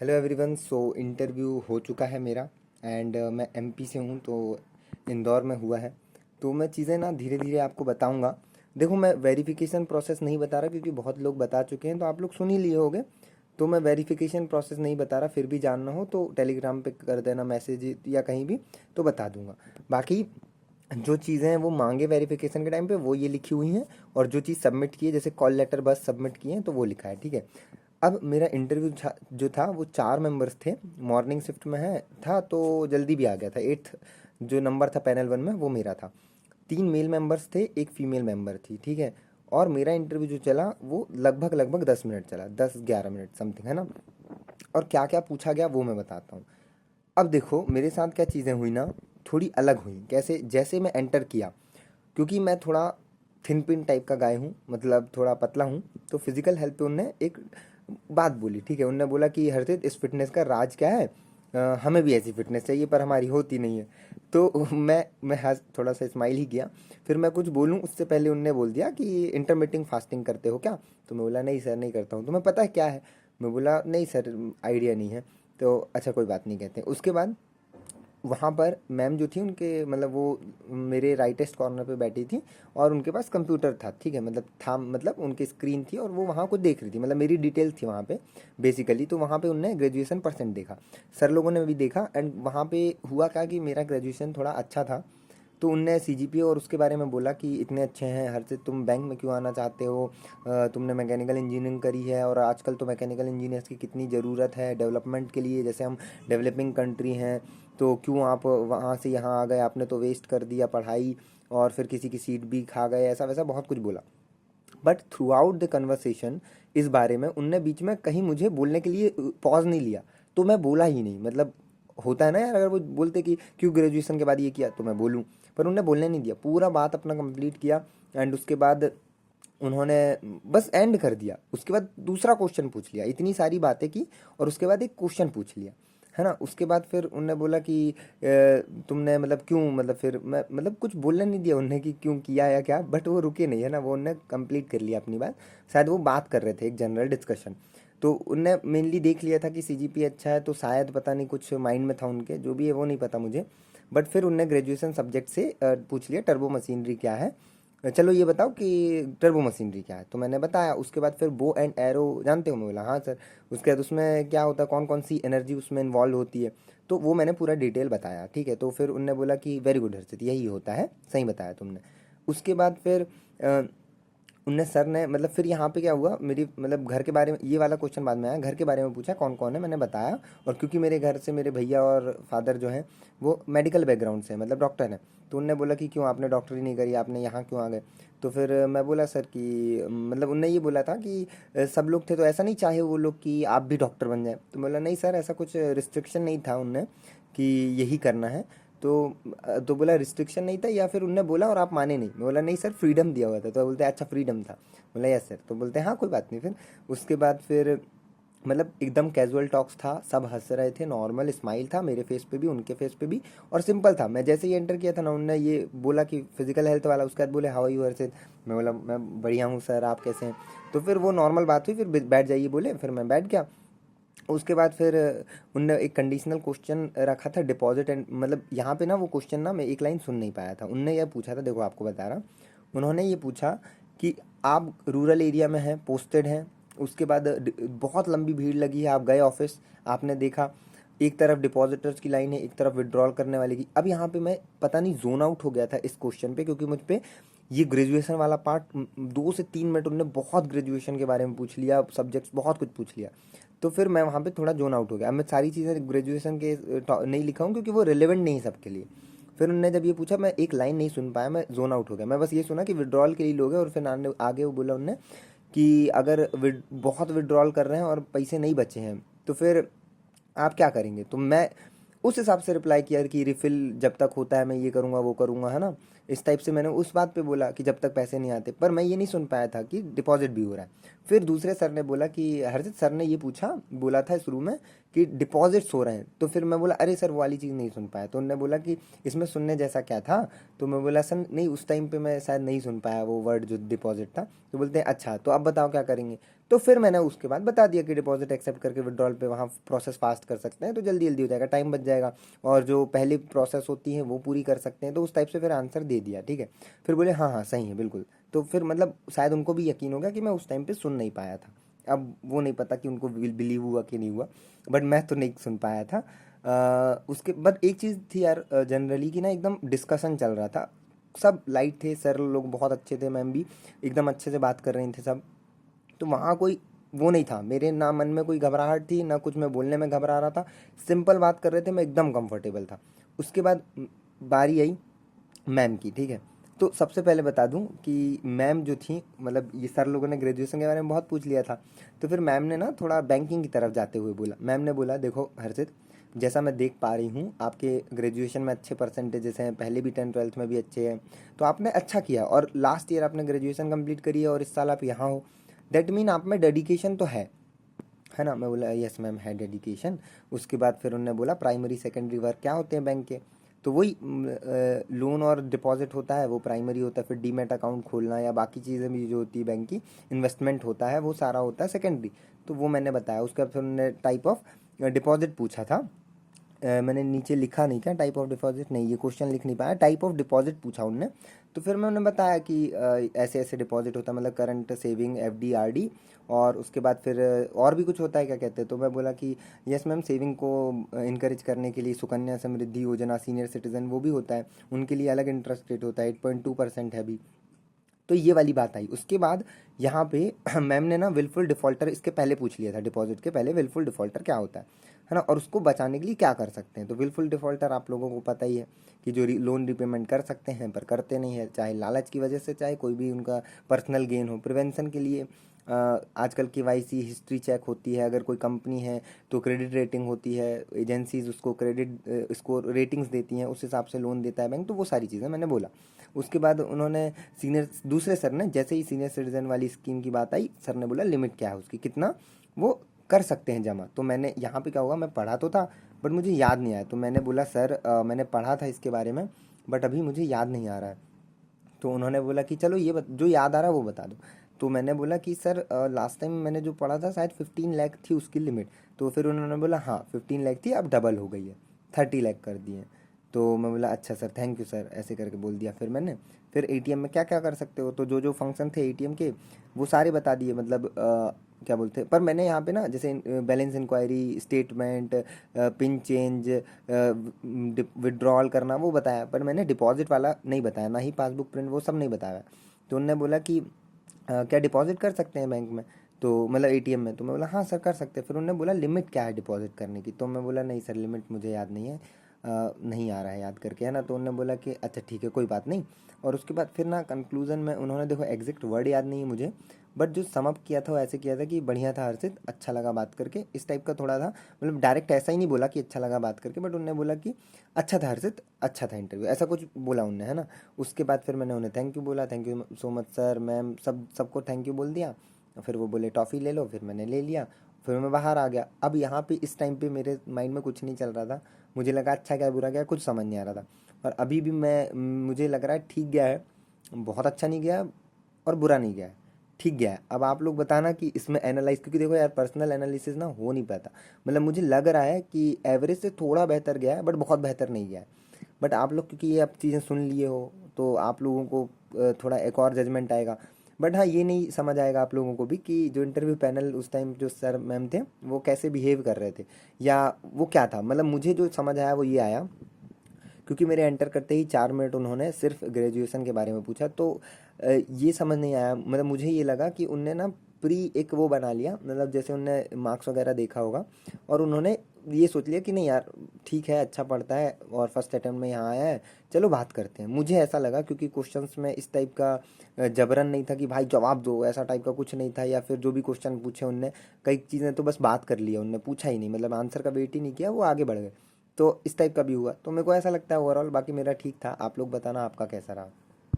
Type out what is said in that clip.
Hello everyone. So interview हो चुका है मेरा एंड मैं एमपी से हूँ, तो इंदौर में हुआ है। तो मैं चीज़ें ना धीरे धीरे आपको बताऊँगा। देखो, मैं वेरिफिकेशन प्रोसेस नहीं बता रहा क्योंकि बहुत लोग बता चुके हैं, तो आप लोग सुन ही लिए होंगे। तो मैं वेरिफिकेशन प्रोसेस नहीं बता रहा, फिर भी जानना हो तो टेलीग्राम पे कर देना मैसेज या कहीं भी, तो बता दूंगा। बाकी जो चीज़ें हैं वो मांगे वेरिफिकेशन के टाइम पे वो ये लिखी हुई हैं, और जो चीज़ सबमिट की है जैसे कॉल लेटर बस सबमिट किए हैं तो वो लिखा है, ठीक है। अब मेरा इंटरव्यू जो था वो 4 मेंबर्स थे। मॉर्निंग शिफ्ट में है था तो जल्दी भी आ गया था। 8th जो नंबर था पैनल 1 में वो मेरा था। 3 मेल मेंबर्स थे, एक फीमेल मेंबर थी, ठीक है। और मेरा इंटरव्यू जो चला वो लगभग लगभग 10 मिनट चला, 10-11 मिनट समथिंग, है ना। और क्या क्या पूछा गया वो मैं बताता हूँ। अब देखो मेरे साथ क्या चीज़ें हुई ना, थोड़ी अलग हुई। कैसे? जैसे मैं एंटर किया, क्योंकि मैं थोड़ा थिन पिन टाइप का गाय हूँ, मतलब थोड़ा पतला हूँ। तो फिजिकल हेल्थ पे उनने एक बात बोली, ठीक है। उनने बोला कि हर्षित, इस फिटनेस का राज क्या है? हमें भी ऐसी फिटनेस चाहिए पर हमारी होती नहीं है। तो मैं हंस थोड़ा सा स्माइल ही किया। फिर मैं कुछ बोलूँ उससे पहले उनने बोल दिया कि इंटरमिटिंग फास्टिंग करते हो क्या? तो मैं बोला नहीं सर, नहीं करता हूँ। तुम्हें पता है क्या है? मैं बोला नहीं सर, आइडिया नहीं है। तो अच्छा कोई बात नहीं, कहते हैं। उसके बाद वहाँ पर मैम जो थी उनके मतलब वो मेरे राइटेस्ट कॉर्नर पे बैठी थी, और उनके पास कंप्यूटर था, ठीक है। मतलब था, मतलब उनकी स्क्रीन थी और वो वहाँ कुछ देख रही थी, मतलब मेरी डिटेल्स थी वहाँ पे बेसिकली। तो वहाँ पे उनने ग्रेजुएशन परसेंट देखा, सर लोगों ने भी देखा। एंड वहाँ पे हुआ क्या कि मेरा ग्रेजुएशन थोड़ा अच्छा था। तो उनने सीजीपीए और उसके बारे में बोला कि इतने अच्छे हैं हर्षित, तुम बैंक में क्यों आना चाहते हो? तुमने मैकेनिकल इंजीनियरिंग करी है, और आजकल तो मैकेनिकल इंजीनियर्स की कितनी ज़रूरत है डेवलपमेंट के लिए, जैसे हम डेवलपिंग कंट्री हैं। तो क्यों आप वहाँ से यहाँ आ गए? आपने तो वेस्ट कर दिया पढ़ाई, और फिर किसी की सीट भी खा गए, ऐसा वैसा बहुत कुछ बोला। But through out the conversation इस बारे में उनने बीच में कहीं मुझे बोलने के लिए पॉज नहीं लिया। तो मैं बोला ही नहीं। मतलब होता है ना यार, अगर वो बोलते कि क्यों ग्रेजुएशन के बाद ये किया, तो मैं बोलूँ। पर उनने बोलने नहीं दिया, पूरा बात अपना कंप्लीट किया। एंड उसके बाद उन्होंने बस एंड कर दिया। उसके बाद दूसरा क्वेश्चन पूछ लिया, इतनी सारी बातें की और उसके बाद एक क्वेश्चन पूछ लिया, है ना। उसके बाद फिर उनने बोला कि तुमने मतलब क्यों, मतलब फिर मैं मतलब कुछ बोलने नहीं दिया उनने कि क्यों किया या क्या। बट वो रुके नहीं, है ना, वो उनने कंप्लीट कर लिया अपनी बात। शायद वो बात कर रहे थे, एक जनरल डिस्कशन। तो उनने मेनली देख लिया था कि सीजीपी अच्छा है, तो शायद पता नहीं कुछ माइंड में था उनके, जो भी है वो नहीं पता मुझे। बट फिर उनने ग्रेजुएशन सब्जेक्ट से पूछ लिया टर्बो मशीनरी क्या है, चलो ये बताओ कि टर्बो मशीनरी क्या है। तो मैंने बताया। उसके बाद फिर बो एंड एरो जानते हो? मैं बोला हाँ सर। उसके बाद उसमें क्या होता है, कौन कौन सी एनर्जी उसमें इन्वॉल्व होती है, तो वो मैंने पूरा डिटेल बताया, ठीक है। तो फिर उनने बोला कि वेरी गुड हर्षित, यही होता है, सही बताया तुमने। उसके बाद फिर उनने सर ने मतलब फिर यहाँ पे क्या हुआ, मेरी मतलब घर के बारे में, ये वाला क्वेश्चन बाद में आया। घर के बारे में पूछा कौन कौन है, मैंने बताया। और क्योंकि मेरे घर से मेरे भैया और फादर जो हैं वो मेडिकल बैकग्राउंड से हैं, मतलब डॉक्टर हैं। तो उनने बोला कि क्यों आपने डॉक्टरी नहीं करी, आपने यहाँ क्यों आ गए? तो फिर मैं बोला सर कि मतलब उनने ये बोला था कि सब लोग थे तो ऐसा नहीं चाहे वो लोग कि आप भी डॉक्टर बन जाए। तो बोला नहीं सर, ऐसा कुछ रिस्ट्रिक्शन नहीं था उनने कि यही करना है। तो बोला रिस्ट्रिक्शन नहीं था, या फिर उनने बोला और आप माने नहीं? मैं बोला नहीं सर, फ्रीडम दिया हुआ था। तो बोलते अच्छा फ्रीडम था। बोला यस सर। तो बोलते हैं हाँ कोई बात नहीं। फिर उसके बाद फिर मतलब एकदम कैजुअल टॉक्स था, सब हंस रहे थे, नॉर्मल स्माइल था मेरे फेस पे भी उनके फेस पे भी, और सिंपल था। मैं जैसे ही एंटर किया था ना, उन्होंने ये बोला कि फिजिकल हेल्थ वाला, उसके बाद बोले हाउ आर यू हर्षित? मैं बोला मैं बढ़िया हूँ सर, आप कैसे हैं? तो फिर वो नॉर्मल बात हुई, फिर बैठ जाइए बोले, फिर मैं बैठ गया। उसके बाद फिर उनने एक कंडीशनल क्वेश्चन रखा था डिपॉजिट एंड, मतलब यहाँ पे ना वो क्वेश्चन ना मैं एक लाइन सुन नहीं पाया था। उनने ये पूछा था, देखो आपको बता रहा, उन्होंने ये पूछा कि आप रूरल एरिया में हैं, पोस्टेड हैं। उसके बाद बहुत लंबी भीड़ लगी है, आप गए ऑफिस, आपने देखा एक तरफ डिपॉजिटर्स की लाइन है, एक तरफ विड्रॉल करने वाले की। अब यहाँ पे मैं पता नहीं जोन आउट हो गया था इस क्वेश्चन पे, क्योंकि मुझ पे ये ग्रेजुएशन वाला पार्ट 2 से 3 मिनट उन्होंने बहुत ग्रेजुएशन के बारे में पूछ लिया, सब्जेक्ट्स बहुत कुछ पूछ लिया। तो फिर मैं वहाँ पे थोड़ा जोन आउट हो गया। अब मैं सारी चीज़ें ग्रेजुएशन के नहीं लिखा हूँ क्योंकि वो रिलेवेंट नहीं है सबके लिए। फिर उन्होंने जब ये पूछा, मैं एक लाइन नहीं सुन पाया, मैं जोन आउट हो गया। मैं बस ये सुना कि विड्रॉल के लिए लोग हैं, और फिर आगे वो बोला उनने कि अगर बहुत विड्रॉल कर रहे हैं और पैसे नहीं बचे हैं तो फिर आप क्या करेंगे? तो मैं उस हिसाब से रिप्लाई किया कि रिफिल जब तक होता है मैं ये करूँगा वो करूँगा, है ना। इस टाइप से मैंने उस बात पे बोला कि जब तक पैसे नहीं आते। पर मैं ये नहीं सुन पाया था कि डिपॉजिट भी हो रहा है। फिर दूसरे सर ने बोला कि हर्षित, सर ने ये पूछा, बोला था शुरू में कि डिपॉजिट्स हो रहे हैं। तो फिर मैं बोला अरे सर वो वाली चीज़ नहीं सुन पाया। तो उन्होंने बोला कि इसमें सुनने जैसा क्या था। तो मैं बोला सर नहीं, उस टाइम पे मैं शायद नहीं सुन पाया वो वर्ड जो डिपॉजिट था। तो बोलते हैं अच्छा तो अब बताओ क्या करेंगे। तो फिर मैंने उसके बाद बता दिया कि डिपॉजिट एक्सेप्ट करके विड्रॉल पे वहाँ प्रोसेस फास्ट कर सकते हैं, तो जल्दी जल्दी हो जाएगा, टाइम बच जाएगा, और जो पहली प्रोसेस होती है वो पूरी कर सकते हैं। तो उस टाइप से फिर आंसर दे दिया, ठीक है। फिर बोले हाँ हाँ सही है बिल्कुल। तो फिर मतलब शायद उनको भी यकीन हो गया कि मैं उस टाइम पे सुन नहीं पाया था। अब वो नहीं पता कि उनको बिलीव हुआ कि नहीं हुआ, बट मैं तो नहीं सुन पाया था। उसके बाद एक चीज़ थी यार, जनरली कि ना एकदम डिस्कशन चल रहा था, सब लाइट थे, सर लोग बहुत अच्छे थे, मैम भी एकदम अच्छे से बात कर रहे थे सब। तो वहाँ कोई वो नहीं था, मेरे ना मन में कोई घबराहट थी ना कुछ, मैं बोलने में घबरा रहा था, सिंपल बात कर रहे थे, मैं एकदम कंफर्टेबल था। उसके बाद बारी आई मैम की, ठीक है। तो सबसे पहले बता दूं कि मैम जो थी, मतलब ये सर लोगों ने ग्रेजुएशन के बारे में बहुत पूछ लिया था, तो फिर मैम ने ना थोड़ा बैंकिंग की तरफ जाते हुए बोला, मैम ने बोला देखो हर्षित, जैसा मैं देख पा रही हूँ आपके ग्रेजुएशन में अच्छे परसेंटेजेस हैं, पहले भी 10th 12th में भी अच्छे हैं, तो आपने अच्छा किया और लास्ट ईयर आपने ग्रेजुएशन कंप्लीट करी है और इस साल आप यहाँ हो, दैट मीन आप में डेडिकेशन तो है ना। मैं बोला यस मैम है डेडिकेशन। उसके बाद फिर उन्होंने बोला प्राइमरी सेकेंडरी वर्क क्या होते हैं बैंक के, तो वही लोन और डिपॉजिट होता है वो प्राइमरी होता है, फिर डीमैट अकाउंट खोलना या बाकी चीज़ें भी जो होती है बैंक की, इन्वेस्टमेंट होता है, वो सारा होता है सेकेंडरी। तो वो मैंने बताया। उसके बाद फिर उन्होंने टाइप ऑफ डिपॉजिट पूछा था। मैंने नीचे लिखा नहीं क्या टाइप ऑफ डिपॉजिट, नहीं ये क्वेश्चन लिख नहीं पाया, टाइप ऑफ डिपॉजिट पूछा उनने। तो फिर मैं उन्हें बताया कि ऐसे ऐसे डिपॉजिट होता है, मतलब करंट, सेविंग, एफडी, आरडी, और उसके बाद फिर और भी कुछ होता है क्या कहते हैं। तो मैं बोला कि यस मैम, सेविंग को इनकरेज करने के लिए सुकन्या समृद्धि योजना, सीनियर सिटीजन वो भी होता है, उनके लिए अलग इंटरेस्ट रेट होता है, 8.2% है अभी। तो ये वाली बात आई। उसके बाद यहाँ पे मैम ने ना विलफुल डिफॉल्टर इसके पहले पूछ लिया था, डिपॉजिट के पहले विलफुल डिफॉल्टर क्या होता है ना, और उसको बचाने के लिए क्या कर सकते हैं। तो विलफुल डिफॉल्टर आप लोगों को पता ही है कि जो लोन रिपेमेंट कर सकते हैं पर करते नहीं है, चाहे लालच की वजह से, चाहे कोई भी उनका पर्सनल गेन हो। प्रिवेंशन के लिए आजकल केवाईसी हिस्ट्री चेक होती है, अगर कोई कंपनी है तो क्रेडिट रेटिंग होती है, एजेंसीज उसको क्रेडिट स्कोर रेटिंग्स देती हैं, उस हिसाब से लोन देता है बैंक। तो वो सारी चीज़ें मैंने बोला। उसके बाद उन्होंने सीनियर, दूसरे सर ने जैसे ही सीनियर सिटीजन वाली स्कीम की बात आई, सर ने बोला लिमिट क्या है उसकी, कितना वो कर सकते हैं जमा। तो मैंने यहाँ पे क्या हुआ, मैं पढ़ा तो था बट मुझे याद नहीं आया। तो मैंने बोला सर मैंने पढ़ा था इसके बारे में बट अभी मुझे याद नहीं आ रहा है। तो उन्होंने बोला कि चलो ये जो याद आ रहा है वो बता दो। तो मैंने बोला कि सर लास्ट टाइम मैंने जो पढ़ा था शायद 15 लाख थी उसकी लिमिट। तो फिर उन्होंने बोला हाँ 15 लाख थी, अब डबल हो गई है, 30 लाख कर दिए। तो मैं बोला अच्छा सर, थैंक यू सर, ऐसे करके बोल दिया। फिर मैंने फिर एटीएम में क्या क्या कर सकते हो, तो जो जो फंक्शन थे एटीएम के वो सारे बता दिए, मतलब क्या बोलते हैं। पर मैंने यहाँ पे ना जैसे balance inquiry, statement, pin change, withdrawal करना वो बताया, पर मैंने डिपॉजिट वाला नहीं बताया, ना ही पासबुक प्रिंट, वो सब नहीं बताया। तो उन्होंने बोला कि क्या डिपॉजिट कर सकते हैं बैंक में, तो मतलब एटीएम में। तो मैं बोला हाँ सर कर सकते हैं। फिर उन्होंने बोला लिमिट क्या है डिपॉजिट करने की। तो मैं बोला नहीं सर लिमिट मुझे याद नहीं है, नहीं आ रहा है याद करके, है ना। तो उन्होंने बोला कि अच्छा ठीक है कोई बात नहीं। और उसके बाद फिर ना कंक्लूजन में उन्होंने, देखो एग्जैक्ट वर्ड याद नहीं है मुझे, बट जो सम अप किया था वो ऐसे किया था कि बढ़िया था हर्षित, अच्छा लगा बात करके, इस टाइप का थोड़ा था। मतलब डायरेक्ट ऐसा ही नहीं बोला कि अच्छा लगा बात करके, बट उन्होंने बोला कि अच्छा था हर्षित, अच्छा था इंटरव्यू, ऐसा कुछ बोला उनने, है ना। उसके बाद फिर मैंने उन्हें थैंक यू बोला, thank you so much sir ma'am, सबको थैंक यू बोल दिया। फिर वो बोले टॉफ़ी ले लो, फिर मैंने ले लिया। फिर मैं बाहर आ गया। अब यहाँ पे इस टाइम पे मेरे माइंड में कुछ नहीं चल रहा था, मुझे लगा अच्छा क्या बुरा क्या कुछ समझ नहीं आ रहा था। और अभी भी मुझे लग रहा है ठीक गया है, बहुत अच्छा नहीं गया और बुरा नहीं गया है, ठीक गया है। अब आप लोग बताना कि इसमें एनालाइज, क्योंकि देखो यार पर्सनल एनालिसिस ना हो नहीं पाता, मतलब मुझे लग रहा है कि एवरेज से थोड़ा बेहतर गया है बट बहुत बेहतर नहीं गया है। बट आप लोग क्योंकि ये अब चीज़ें सुन लिए हो तो आप लोगों को थोड़ा एक और जजमेंट आएगा। बट हाँ ये नहीं समझ आएगा आप लोगों को भी कि जो इंटरव्यू पैनल उस टाइम जो सर मैम थे वो कैसे बिहेव कर रहे थे या वो क्या था। मतलब मुझे जो समझ आया वो ये आया, क्योंकि मेरे एंटर करते ही 4 मिनट उन्होंने सिर्फ ग्रेजुएशन के बारे में पूछा। तो ये समझ नहीं आया, मतलब मुझे ये लगा कि उनने ना प्री एक वो बना लिया, मतलब जैसे उनने मार्क्स वगैरह देखा होगा और उन्होंने ये सोच लिया कि नहीं यार ठीक है, अच्छा पढ़ता है और फर्स्ट अटेम्प्ट में यहाँ आया है, चलो बात करते हैं। मुझे ऐसा लगा क्योंकि क्वेश्चंस में इस टाइप का जबरन नहीं था कि भाई जवाब दो, ऐसा टाइप का कुछ नहीं था। या फिर जो भी क्वेश्चन पूछे उनने, कई चीज़ें तो बस बात कर लिया, उनने पूछा ही नहीं, मतलब आंसर का वेट ही नहीं किया, वो आगे बढ़ गए। तो इस टाइप का भी हुआ, तो मेरे को ऐसा लगता है ओवरऑल। बाकी मेरा ठीक था, आप लोग बताना आपका कैसा रहा।